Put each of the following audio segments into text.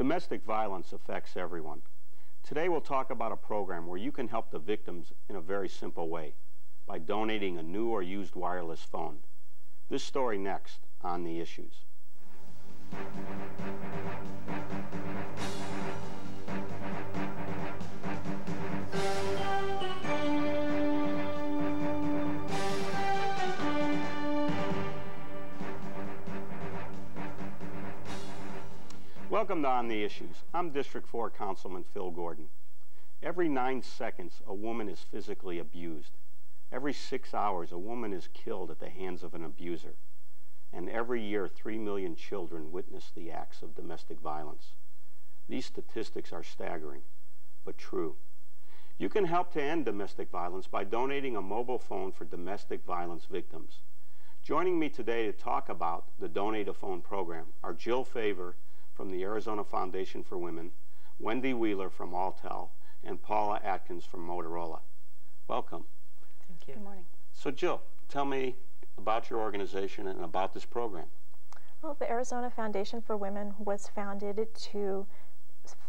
Domestic violence affects everyone. Today we'll talk about a program where you can help the victims in a very simple way by donating a new or used wireless phone. This story next on The Issues. Welcome to On the Issues. I'm District 4 Councilman Phil Gordon. Every 9 seconds, a woman is physically abused. Every 6 hours, a woman is killed at the hands of an abuser. And every year, 3 million children witness the acts of domestic violence. These statistics are staggering, but true. You can help to end domestic violence by donating a mobile phone for domestic violence victims. Joining me today to talk about the Donate a Phone program are Jill Faver from the Arizona Foundation for Women, Wendy Wheeler from Alltel, and Paula Adkins from Motorola. Welcome. Thank you. Good morning. So Jill, tell me about your organization and about this program. Well, the Arizona Foundation for Women was founded to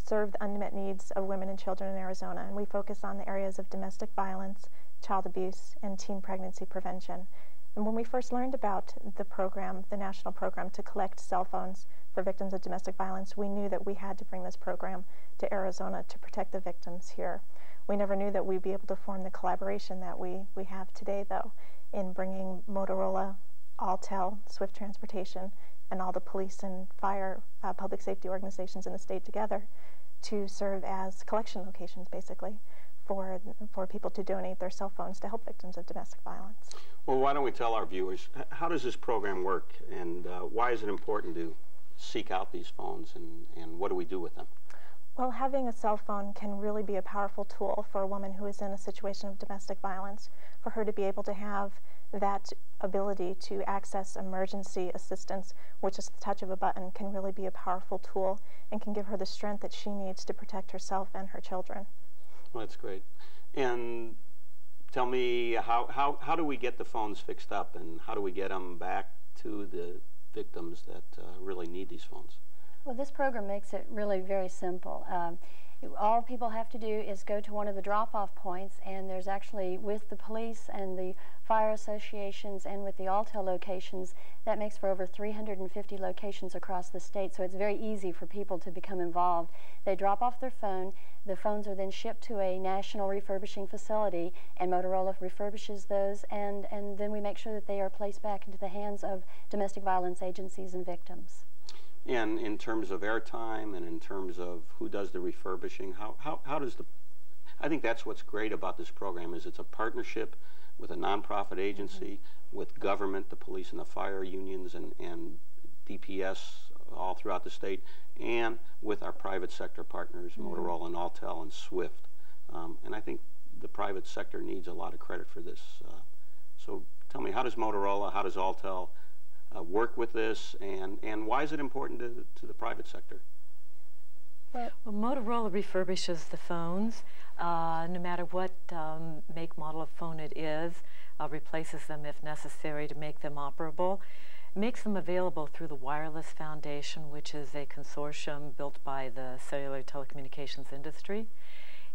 serve the unmet needs of women and children in Arizona, and we focus on the areas of domestic violence, child abuse, and teen pregnancy prevention. And when we first learned about the program, the national program to collect cell phones for victims of domestic violence, we knew that we had to bring this program to Arizona to protect the victims here. We never knew that we'd be able to form the collaboration that we have today, though, in bringing Motorola, Alltel, Swift Transportation, and all the police and fire public safety organizations in the state together to serve as collection locations, basically, for people to donate their cell phones to help victims of domestic violence. Well, why don't we tell our viewers, how does this program work, and why is it important to seek out these phones, and what do we do with them? Well, having a cell phone can really be a powerful tool for a woman who is in a situation of domestic violence, for her to be able to have that ability to access emergency assistance, which is the touch of a button, can really be a powerful tool and can give her the strength that she needs to protect herself and her children. Well, that's great. And tell me, how do we get the phones fixed up, and how do we get them back to the victims that really need these phones? Well, this program makes it really very simple. All people have to do is go to one of the drop-off points, and there's actually, with the police and the fire associations and with the Alltel locations, that makes for over 350 locations across the state, so it's very easy for people to become involved. They drop off their phone, the phones are then shipped to a national refurbishing facility, and Motorola refurbishes those, and then we make sure that they are placed back into the hands of domestic violence agencies and victims. And in terms of airtime and in terms of who does the refurbishing, how does the... I think that's what's great about this program, is it's a partnership with a nonprofit agency, with government, the police and the fire unions, and DPS all throughout the state, and with our private sector partners, Motorola and Alltel and Swift. And I think the private sector needs a lot of credit for this. So tell me, how does Motorola, how does Alltel work with this, and why is it important to the private sector? Well, Motorola refurbishes the phones, no matter what make, model of phone it is, replaces them if necessary to make them operable, makes them available through the Wireless Foundation, which is a consortium built by the cellular telecommunications industry,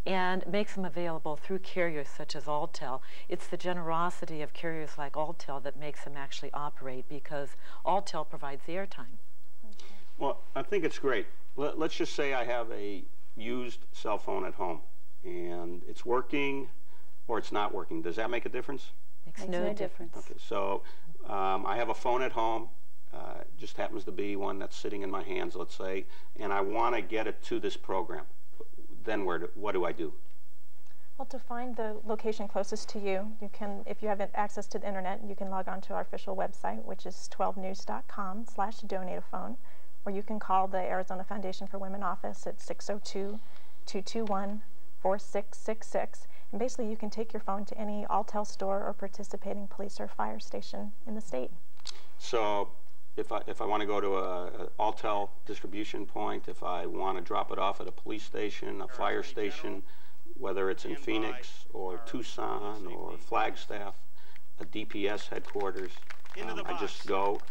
and makes them available through carriers such as Alltel. It's the generosity of carriers like Alltel that makes them actually operate, because Alltel provides the airtime. Well, I think it's great. Let's just say I have a used cell phone at home, and it's working or it's not working. Does that make a difference? Makes no difference. Okay, so I have a phone at home, just happens to be one that's sitting in my hands, let's say, and I want to get it to this program. Then what do I do? Well, to find the location closest to you, you can, if you have access to the internet, you can log on to our official website, which is 12news.com/donate-a-phone, or you can call the Arizona Foundation for Women office at 602-221-4666. And basically, you can take your phone to any Alltel store or participating police or fire station in the state. So if I want to go to a Alltel distribution point, if I want to drop it off at a police station, a fire station, whether it's in Phoenix or Tucson or Flagstaff, a DPS headquarters, I just go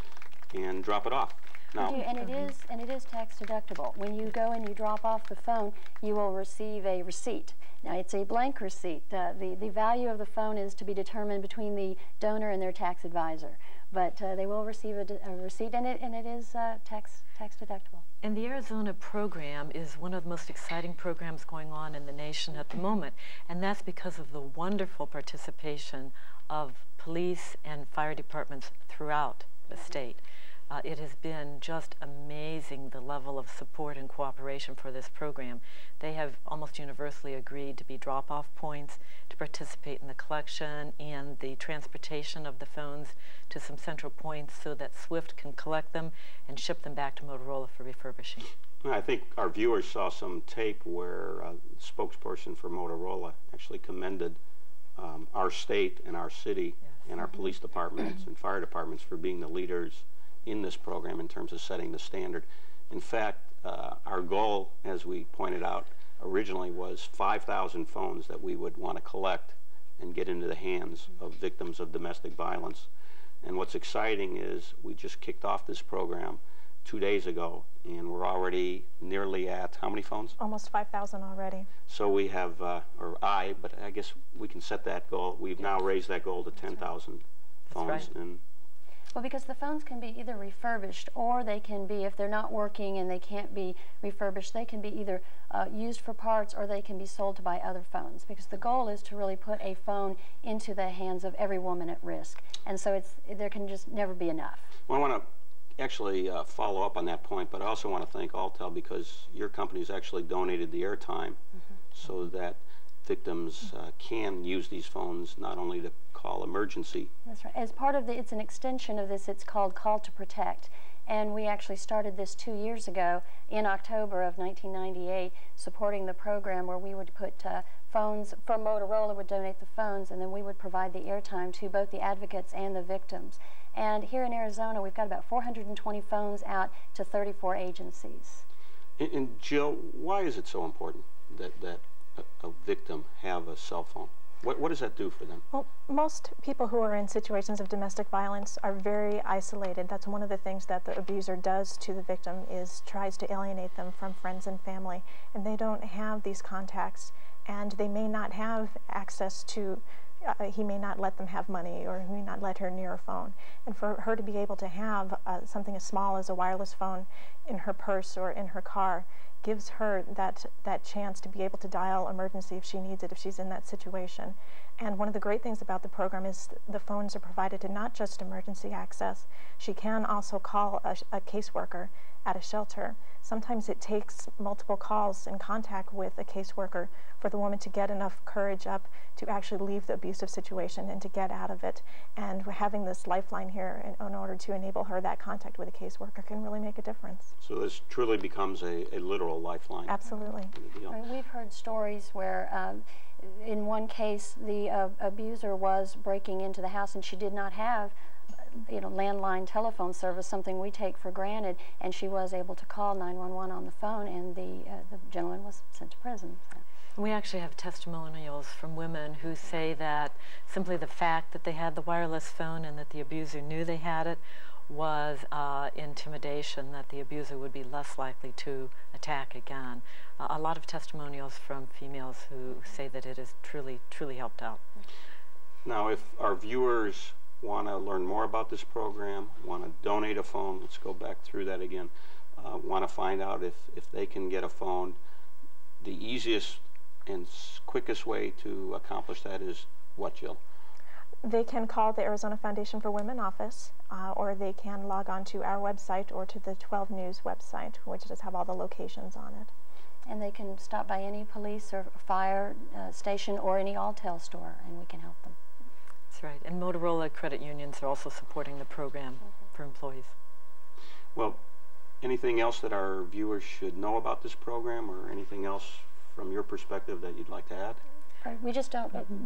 and drop it off. No. We do, and it is tax deductible. When you go and you drop off the phone, you will receive a receipt. Now, it's a blank receipt. The value of the phone is to be determined between the donor and their tax advisor. But they will receive a receipt, and it is tax deductible. And the Arizona program is one of the most exciting programs going on in the nation at the moment, and that's because of the wonderful participation of police and fire departments throughout the state. It has been just amazing, the level of support and cooperation for this program. They have almost universally agreed to be drop-off points, to participate in the collection and the transportation of the phones to some central points so that SWIFT can collect them and ship them back to Motorola for refurbishing. I think our viewers saw some tape where a spokesperson for Motorola actually commended our state and our city and our police departments and fire departments for being the leaders in this program in terms of setting the standard. In fact, our goal, as we pointed out originally, was 5,000 phones that we would want to collect and get into the hands of victims of domestic violence. And what's exciting is we just kicked off this program 2 days ago, and we're already nearly at how many phones? Almost 5,000 already. So we have, but I guess we can set that goal. We've now raised that goal to 10,000 phones. Right. And Well, because the phones can be either refurbished, or they can be, if they're not working and they can't be refurbished, they can be either used for parts, or they can be sold to buy other phones. Because the goal is to really put a phone into the hands of every woman at risk. And so there can just never be enough. well, I want to actually follow up on that point, but I also want to thank Alltel, because your company has actually donated the airtime so that victims can use these phones not only to call emergency. That's right. As part of it's an extension of this, it's called Call to Protect. And we actually started this 2 years ago in October of 1998, supporting the program where we would put phones, from Motorola would donate the phones, and then we would provide the airtime to both the advocates and the victims. And here in Arizona, we've got about 420 phones out to 34 agencies. And Jill, why is it so important that a victim have a cell phone? What does that do for them? Well, most people who are in situations of domestic violence are very isolated. That's one of the things that the abuser does to the victim, is tries to alienate them from friends and family. And they don't have these contacts, and they may not have access to, he may not let them have money, or he may not let her near a phone. And for her to be able to have something as small as a wireless phone in her purse or in her car gives her that chance to be able to dial emergency if she needs it, if she's in that situation. And one of the great things about the program is the phones are provided to not just emergency access. She can also call a caseworker at a shelter. Sometimes it takes multiple calls in contact with a caseworker for the woman to get enough courage up to actually leave the abusive situation and to get out of it. And having this lifeline here in order to enable her that contact with a caseworker can really make a difference. So this truly becomes a literal lifeline. Absolutely. We've heard stories where in one case the abuser was breaking into the house, and she did not have landline telephone service, something we take for granted, and she was able to call 911 on the phone, and the gentleman was sent to prison. So. We actually have testimonials from women who say that simply the fact that they had the wireless phone and that the abuser knew they had it was intimidation, that the abuser would be less likely to attack again. A lot of testimonials from females who say that it has truly helped out. Now, if our viewers want to learn more about this program, want to donate a phone, let's go back through that again, want to find out if they can get a phone, the easiest and quickest way to accomplish that is what, Jill? They can call the Arizona Foundation for Women office, or they can log on to our website or to the 12 News website, which does have all the locations on it. And they can stop by any police or fire station or any Alltel store, and we can help them. That's right. And Motorola credit unions are also supporting the program for employees. Well, anything else that our viewers should know about this program, or anything else from your perspective that you'd like to add? We just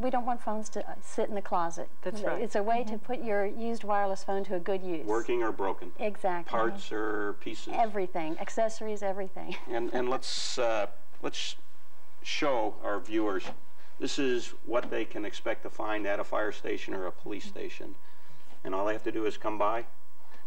we don't want phones to sit in the closet. That's right. It's a way to put your used wireless phone to a good use. Working or broken. Exactly. Parts or pieces. Everything. Accessories, everything. And let's show our viewers, this is what they can expect to find at a fire station or a police station. And all they have to do is come by,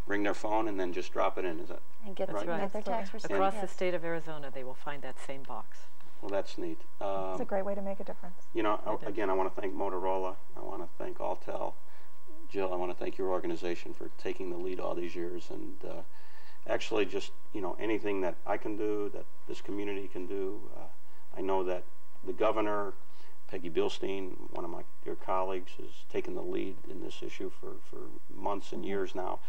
bring their phone and then just drop it in, is that And get, right? get their tax receipt. Across the yes. state of Arizona, they will find that same box. Well, that's neat. It's a great way to make a difference. You know, again, I want to thank Motorola. I want to thank Alltel. Jill, I want to thank your organization for taking the lead all these years, and actually just, you know, anything that I can do, that this community can do. I know that the governor, Peggy Bilstein, one of my dear colleagues, has taken the lead in this issue for months and years now.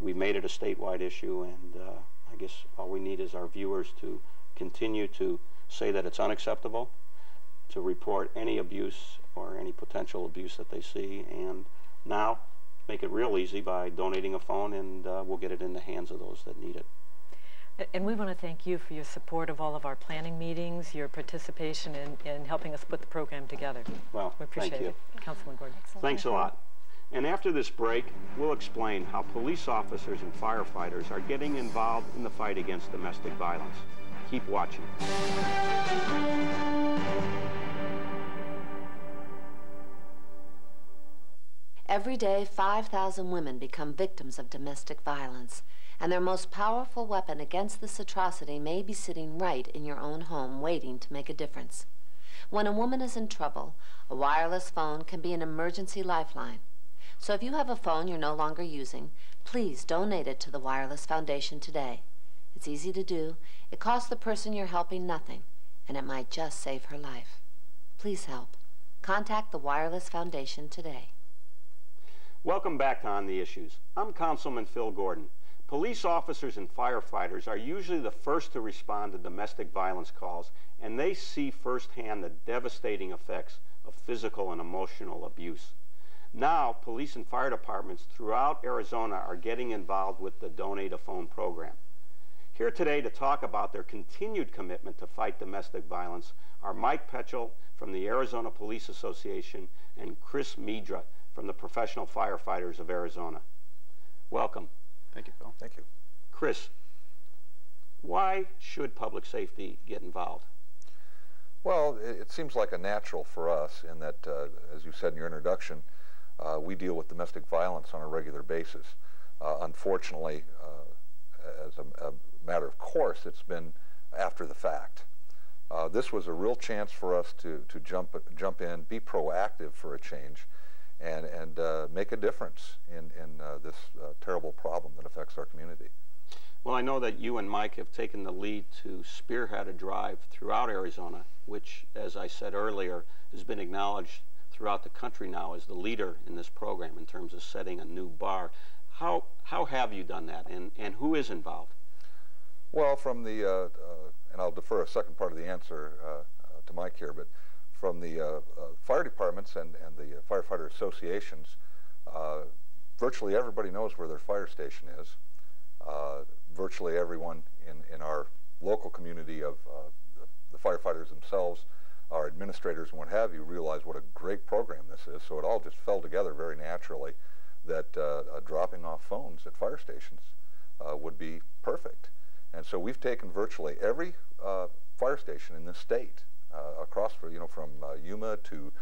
We've made it a statewide issue, and I guess all we need is our viewers to continue to say that it's unacceptable, to report any abuse or any potential abuse that they see, and now make it real easy by donating a phone, and we'll get it in the hands of those that need it. And we want to thank you for your support of all of our planning meetings, your participation in helping us put the program together. Well, we appreciate thank you. it. Councilman Gordon. Excellent. Thanks a lot. And after this break, we'll explain how police officers and firefighters are getting involved in the fight against domestic violence. Keep watching. Every day, 5,000 women become victims of domestic violence, and their most powerful weapon against this atrocity may be sitting right in your own home waiting to make a difference. When a woman is in trouble, a wireless phone can be an emergency lifeline. So if you have a phone you're no longer using, please donate it to the Wireless Foundation today. It's easy to do, it costs the person you're helping nothing, and it might just save her life. Please help. Contact the Wireless Foundation today. Welcome back to On the Issues. I'm Councilman Phil Gordon. Police officers and firefighters are usually the first to respond to domestic violence calls, and they see firsthand the devastating effects of physical and emotional abuse. Now, police and fire departments throughout Arizona are getting involved with the Donate a Phone program. Here today to talk about their continued commitment to fight domestic violence are Mike Petchel from the Arizona Police Association and Chris Midra from the Professional Firefighters of Arizona. Welcome. Thank you, Phil. Thank you. Chris, why should public safety get involved? Well, it seems like a natural for us in that, as you said in your introduction, we deal with domestic violence on a regular basis. Unfortunately, as a matter of course, it's been after the fact. This was a real chance for us to jump in, be proactive for a change, and make a difference in this terrible problem that affects our community. Well, I know that you and Mike have taken the lead to spearhead a drive throughout Arizona, which, as I said earlier, has been acknowledged throughout the country now as the leader in this program in terms of setting a new bar. How have you done that, and who is involved? Well, from the, and I'll defer a second part of the answer to Mike here, but from the fire departments and the firefighter associations, virtually everybody knows where their fire station is. Virtually everyone in our local community of the firefighters themselves, our administrators and what have you, realize what a great program this is. So it all just fell together very naturally that dropping off phones at fire stations would be perfect. And so we've taken virtually every fire station in this state, across, from Yuma to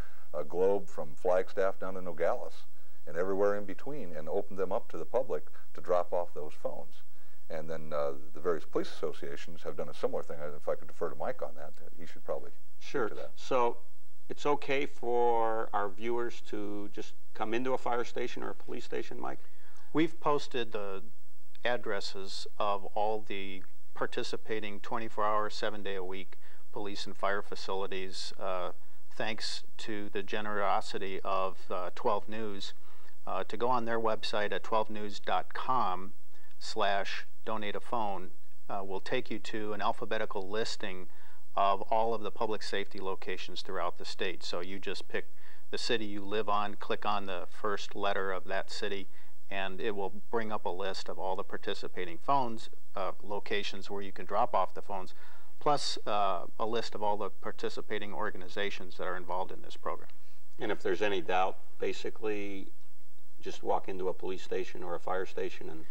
Globe, from Flagstaff down to Nogales, and everywhere in between, and opened them up to the public to drop off those phones. And then the various police associations have done a similar thing. If I could defer to Mike on that, he should probably Sure. speak to that. So it's okay for our viewers to just come into a fire station or a police station, Mike? We've posted the addresses of all the participating 24-hour, 7-day-a-week police and fire facilities, thanks to the generosity of 12 News, to go on their website at 12news.com/donate-a-phone will take you to an alphabetical listing of all of the public safety locations throughout the state. So you just pick the city you live on, click on the first letter of that city, and it will bring up a list of all the participating phones, locations where you can drop off the phones, plus a list of all the participating organizations that are involved in this program. And if there's any doubt, basically just walk into a police station or a fire station and...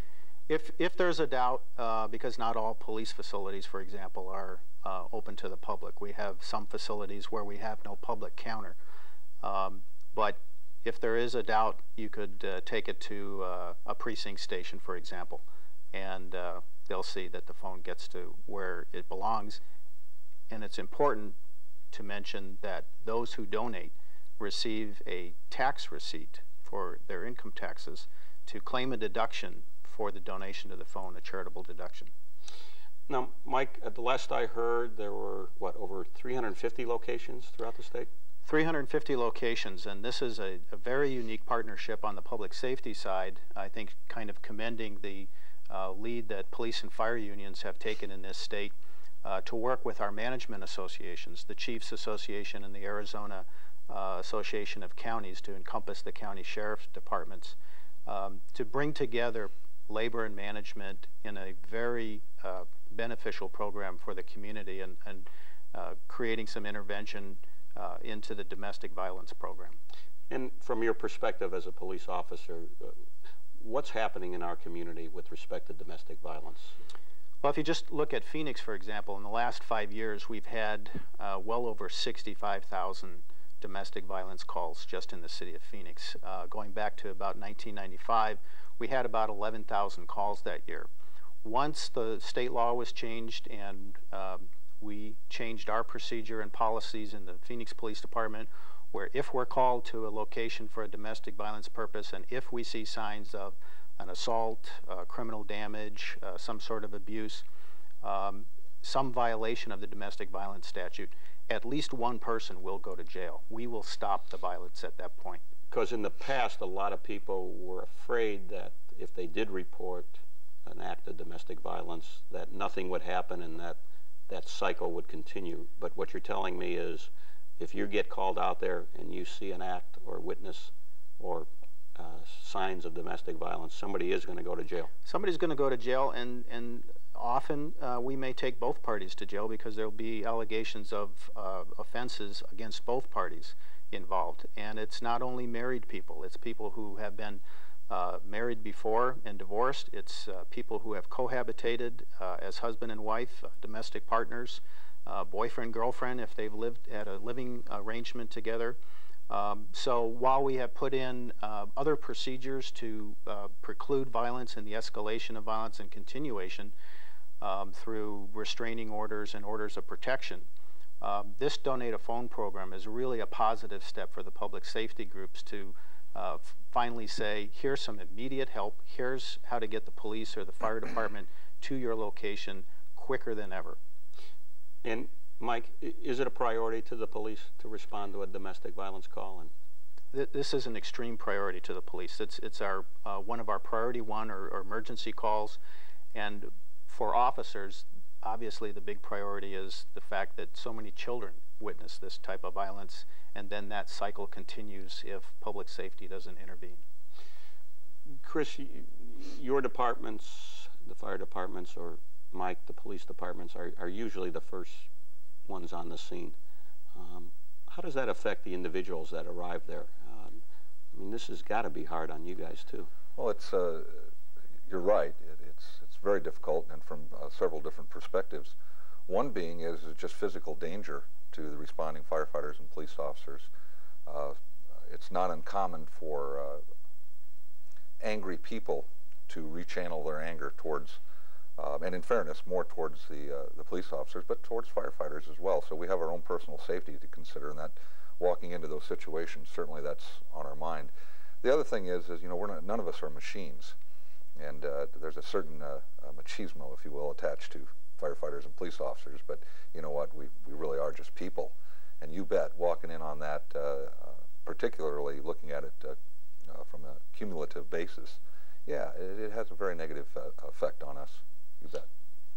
If there's a doubt, because not all police facilities, for example, are open to the public. We have some facilities where we have no public counter. But if there is a doubt, you could take it to a precinct station, for example, and they'll see that the phone gets to where it belongs. And it's important to mention that those who donate receive a tax receipt for their income taxes to claim a deduction for the donation to the phone, a charitable deduction. Now, Mike, at the last I heard, there were, what, over 350 locations throughout the state? 350 locations, and this is a very unique partnership on the public safety side. I think kind of commending the lead that police and fire unions have taken in this state to work with our management associations, the Chiefs Association and the Arizona Association of Counties, to encompass the county sheriff's departments, to bring together labor and management in a very beneficial program for the community, and creating some intervention into the domestic violence program. And from your perspective as a police officer, what's happening in our community with respect to domestic violence? Well, if you just look at Phoenix, for example, in the last 5 years, we've had well over 65,000 domestic violence calls just in the city of Phoenix. Going back to about 1995, we had about 11,000 calls that year. Once the state law was changed and we changed our procedure and policies in the Phoenix Police Department, where if we're called to a location for a domestic violence purpose and if we see signs of an assault, criminal damage, some sort of abuse, some violation of the domestic violence statute, at least one person will go to jail. We will stop the violence at that point. Because in the past, a lot of people were afraid that if they did report an act of domestic violence, that nothing would happen and that that cycle would continue. But what you're telling me is, if you get called out there and you see an act or witness or signs of domestic violence, somebody is going to go to jail. Somebody's going to go to jail, and often we may take both parties to jail because there will be allegations of offenses against both parties involved. And it's not only married people, it's people who have been married before and divorced. It's people who have cohabitated as husband and wife, domestic partners, boyfriend, girlfriend, if they've lived at a living arrangement together. So while we have put in other procedures to preclude violence and the escalation of violence and continuation through restraining orders and orders of protection, this Donate a Phone program is really a positive step for the public safety groups to finally say, here's some immediate help, here's how to get the police or the fire department to your location quicker than ever. And Mike, is it a priority to the police to respond to a domestic violence call? And this is an extreme priority to the police. It's our one of our priority one or emergency calls, and for officers, obviously the big priority is the fact that so many children witness this type of violence, and then that cycle continues if public safety doesn't intervene. Chris, your departments, the fire departments, or Mike, the police departments, are usually the first ones on the scene. How does that affect the individuals that arrive there? I mean, this has got to be hard on you guys too. Well, it's you're right. It's very difficult, and from several different perspectives. One being is just physical danger to the responding firefighters and police officers. It's not uncommon for angry people to rechannel their anger towards, and in fairness, more towards the police officers, but towards firefighters as well. So we have our own personal safety to consider, and that walking into those situations, certainly that's on our mind. The other thing is you know, none of us are machines, and there's a certain machismo, if you will, attached to firefighters and police officers, but you know what, we really are just people. And you bet, walking in on that, particularly looking at it from a cumulative basis, yeah, it has a very negative effect on us, you bet.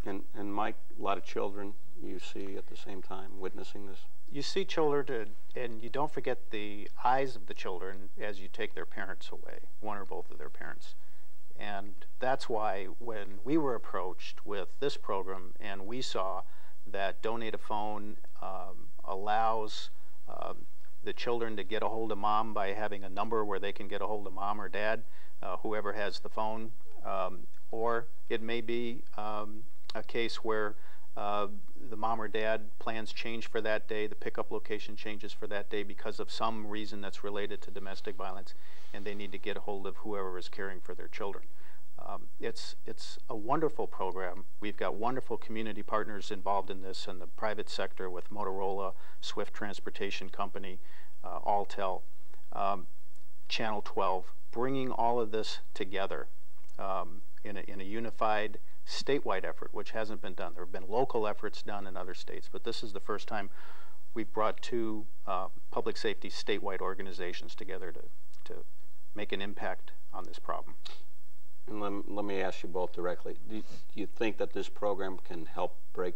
And Mike, a lot of children you see at the same time witnessing this? You see children, and you don't forget the eyes of the children as you take their parents away, one or both of their parents. And that's why when we were approached with this program and we saw that Donate a Phone allows the children to get a hold of mom by having a number where they can get a hold of mom or dad, whoever has the phone, or it may be a case where the mom or dad plans change for that day, the pickup location changes for that day because of some reason that's related to domestic violence, and they need to get a hold of whoever is caring for their children. It's a wonderful program. We've got wonderful community partners involved in this in the private sector with Motorola, Swift Transportation Company, Alltel, Channel 12, bringing all of this together in a unified statewide effort, which hasn't been done. There have been local efforts done in other states, but this is the first time we've brought two public safety statewide organizations together to make an impact on this problem. And let me ask you both directly. Do you think that this program can help break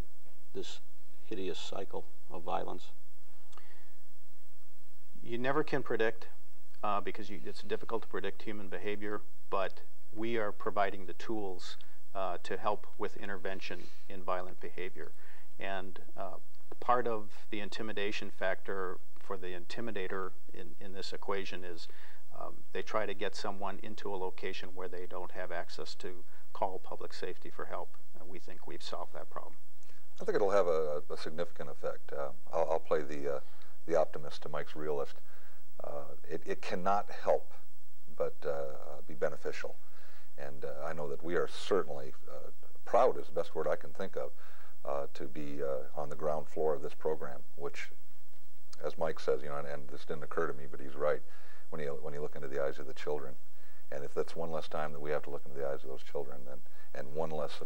this hideous cycle of violence? You never can predict because it's difficult to predict human behavior, but we are providing the tools to help with intervention in violent behavior. And part of the intimidation factor for the intimidator in this equation is they try to get someone into a location where they don't have access to call public safety for help. And we think we've solved that problem. I think it'll have a significant effect. I'll play the optimist to Mike's realist. It cannot help but be beneficial. And I know that we are certainly proud, is the best word I can think of, to be on the ground floor of this program, which, as Mike says, and this didn't occur to me, but he's right, when you look into the eyes of the children. And if that's one less time that we have to look into the eyes of those children, and one less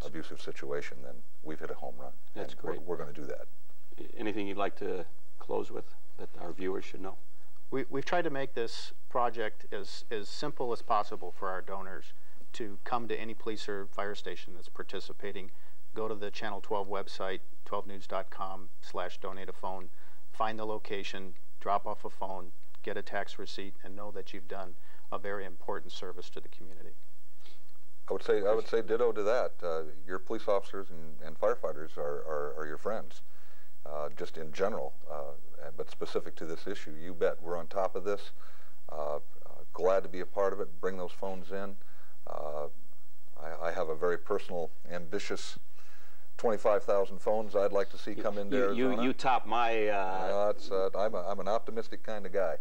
abusive situation, then we've hit a home run. That's great. We're going to do that. Anything you'd like to close with that our viewers should know? We've tried to make this project as simple as possible for our donors to come to any police or fire station that's participating. Go to the Channel 12 website, 12news.com/donate-a-phone, find the location, drop off a phone, get a tax receipt, and know that you've done a very important service to the community. I would say ditto to that. Your police officers and firefighters are your friends, just in general, but specific to this issue. You bet we're on top of this. Glad to be a part of it. Bring those phones in. I have a very personal, ambitious 25,000 phones I'd like to see come into Arizona. You top my... I'm an optimistic kind of guy.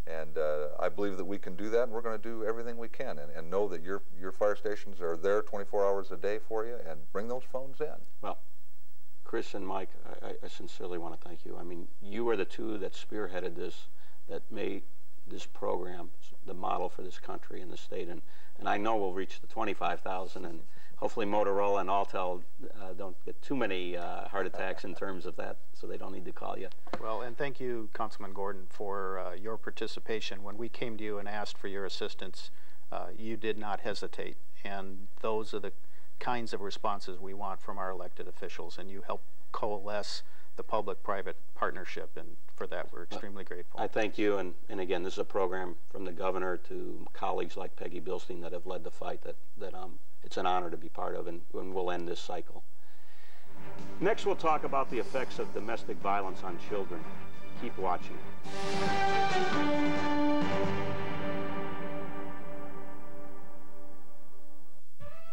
And I believe that we can do that, and we're going to do everything we can, and know that your fire stations are there 24 hours a day for you, and bring those phones in. Well, Chris and Mike, I sincerely want to thank you. I mean, you are the two that spearheaded this, that made this program the model for this country and the state, and I know we'll reach the 25,000, and hopefully Motorola and Alltel don't get too many heart attacks in terms of that, so they don't need to call you. Well, and thank you, Councilman Gordon, for your participation. When we came to you and asked for your assistance, you did not hesitate, and those are the kinds of responses we want from our elected officials, and you help coalesce the public-private partnership, and for that we're extremely grateful. I thank you, and again, this is a program from the governor to colleagues like Peggy Bilstein that have led the fight that it's an honor to be part of, and we'll end this cycle. Next, we'll talk about the effects of domestic violence on children. Keep watching.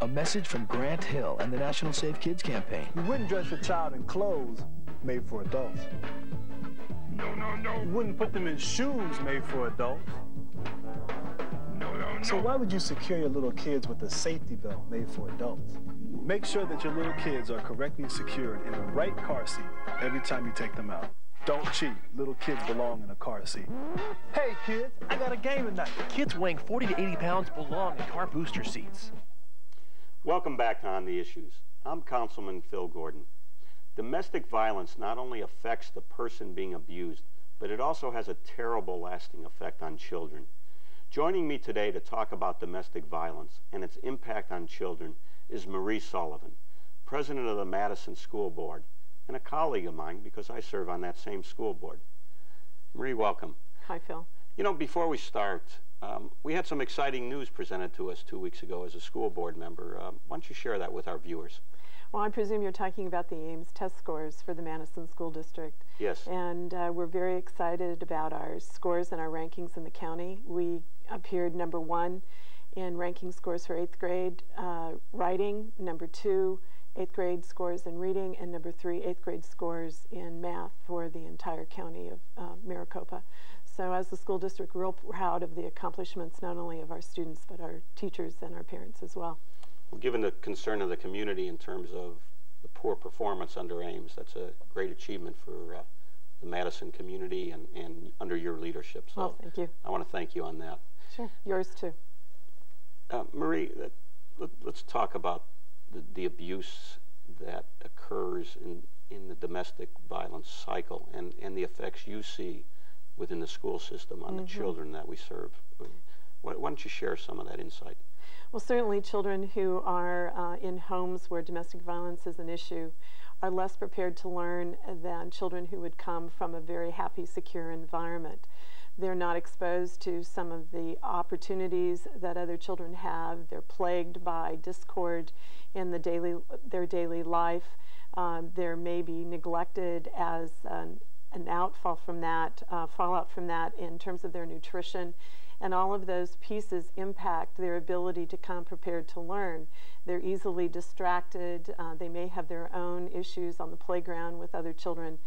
A message from Grant Hill and the National Safe Kids campaign. You wouldn't dress your child in clothes made for adults. No, no, no. You wouldn't put them in shoes made for adults. No, no, no. So why would you secure your little kids with a safety belt made for adults? Make sure that your little kids are correctly secured in the right car seat every time you take them out. Don't cheat. Little kids belong in a car seat. Hey, kids, I got a game tonight. Kids weighing 40 to 80 pounds belong in car booster seats. Welcome back to On the Issues. I'm Councilman Phil Gordon. Domestic violence not only affects the person being abused, but it also has a terrible lasting effect on children. Joining me today to talk about domestic violence and its impact on children is Marie Sullivan, president of the Madison School Board, and a colleague of mine because I serve on that same school board. Marie, welcome. Hi, Phil. You know, before we start, we had some exciting news presented to us 2 weeks ago as a school board member. Why don't you share that with our viewers? Well, I presume you're talking about the Ames test scores for the Madison School District. Yes. And we're very excited about our scores and our rankings in the county. We appeared #1 in ranking scores for 8th grade writing, #2 8th grade scores in reading, and number 3, 8th grade scores in math for the entire county of Maricopa. So as the school district, we're real proud of the accomplishments not only of our students, but our teachers and our parents as well. Well, given the concern of the community in terms of the poor performance under Ames, that's a great achievement for the Madison community and under your leadership. So well, thank you. I want to thank you on that. Sure, yours too. Marie, let's talk about the abuse that occurs in the domestic violence cycle and the effects you see within the school system on the children that we serve. Why don't you share some of that insight? Well, certainly children who are in homes where domestic violence is an issue are less prepared to learn than children who would come from a very happy, secure environment. They're not exposed to some of the opportunities that other children have. They're plagued by discord in their daily life. They're maybe neglected as an outfall from that, fallout from that in terms of their nutrition. And all of those pieces impact their ability to come prepared to learn. They're easily distracted. They may have their own issues on the playground with other children.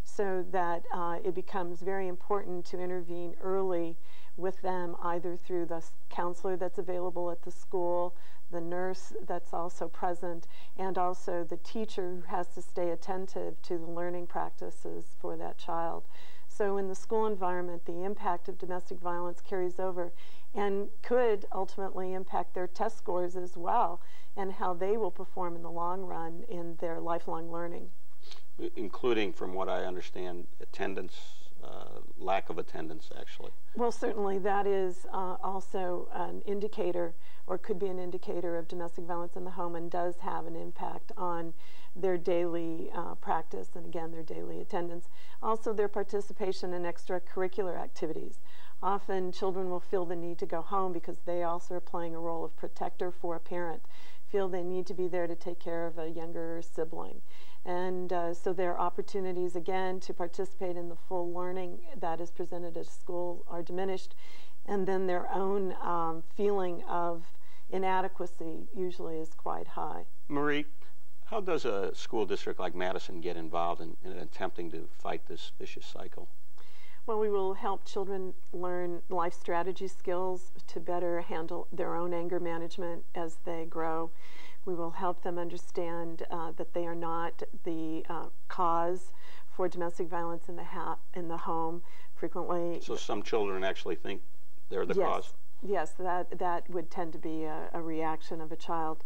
So that it becomes very important to intervene early with them, either through the counselor that's available at the school, the nurse that's also present, and also the teacher who has to stay attentive to the learning practices for that child. So in the school environment, the impact of domestic violence carries over and could ultimately impact their test scores as well, and how they will perform in the long run in their lifelong learning. Including, from what I understand, attendance, lack of attendance, actually. Well, certainly that is also an indicator, or could be an indicator, of domestic violence in the home, and does have an impact on their daily practice and, again, their daily attendance. Also, their participation in extracurricular activities. Often children will feel the need to go home because they also are playing a role of protector for a parent, feel they need to be there to take care of a younger sibling. And so their opportunities, again, to participate in the full learning that is presented at school are diminished. And then their own feeling of inadequacy usually is quite high. Marie, how does a school district like Madison get involved in attempting to fight this vicious cycle? Well, we will help children learn life strategy skills to better handle their own anger management as they grow. We will help them understand that they are not the cause for domestic violence in the home. Frequently, so some children actually think they're the cause? Yes, that would tend to be a reaction of a child.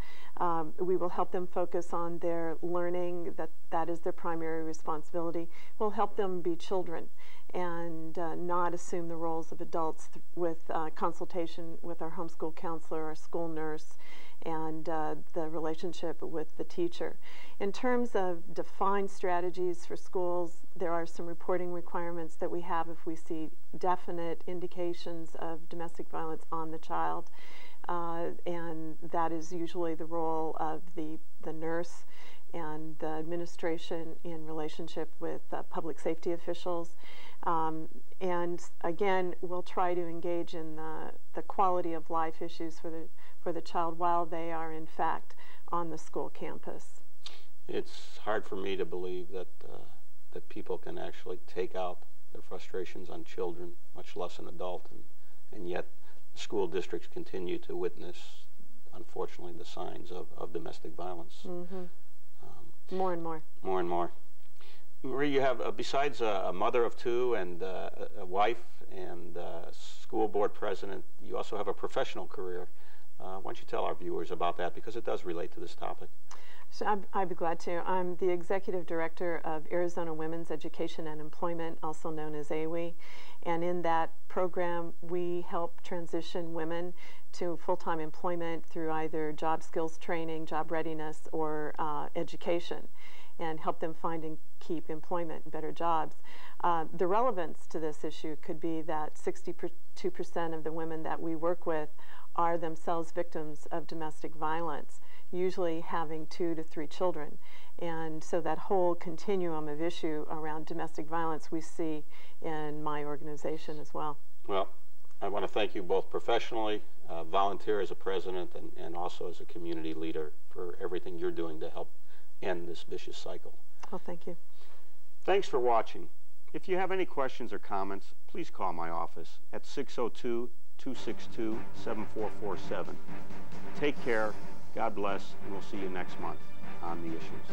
We will help them focus on their learning, that is their primary responsibility. We'll help them be children and not assume the roles of adults with consultation with our homeschool counselor, our school nurse, and the relationship with the teacher. In terms of defined strategies for schools, there are some reporting requirements that we have if we see definite indications of domestic violence on the child, and that is usually the role of the nurse and the administration in relationship with public safety officials. And again, we'll try to engage in the quality of life issues for the child while they are in fact on the school campus. It's hard for me to believe that that people can actually take out their frustrations on children, much less an adult, and yet school districts continue to witness, unfortunately, the signs of domestic violence. More and more. More and more. Marie, you have, besides a mother of two and a wife and school board president, you also have a professional career. Why don't you tell our viewers about that, because it does relate to this topic. So I'd be glad to. I'm the executive director of Arizona Women's Education and Employment, also known as AWE. And in that program, we help transition women to full-time employment through either job skills training, job readiness, or education, and help them find and keep employment and better jobs. The relevance to this issue could be that 62% of the women that we work with are themselves victims of domestic violence, usually having 2 to 3 children. And so that whole continuum of issue around domestic violence we see in my organization as well. Well, I want to thank you both professionally, volunteer as a president, and also as a community leader for everything you're doing to help end this vicious cycle. Oh, thank you. Thanks for watching. If you have any questions or comments, please call my office at 602-262-7447. Take care, God bless, and we'll see you next month on The Issues.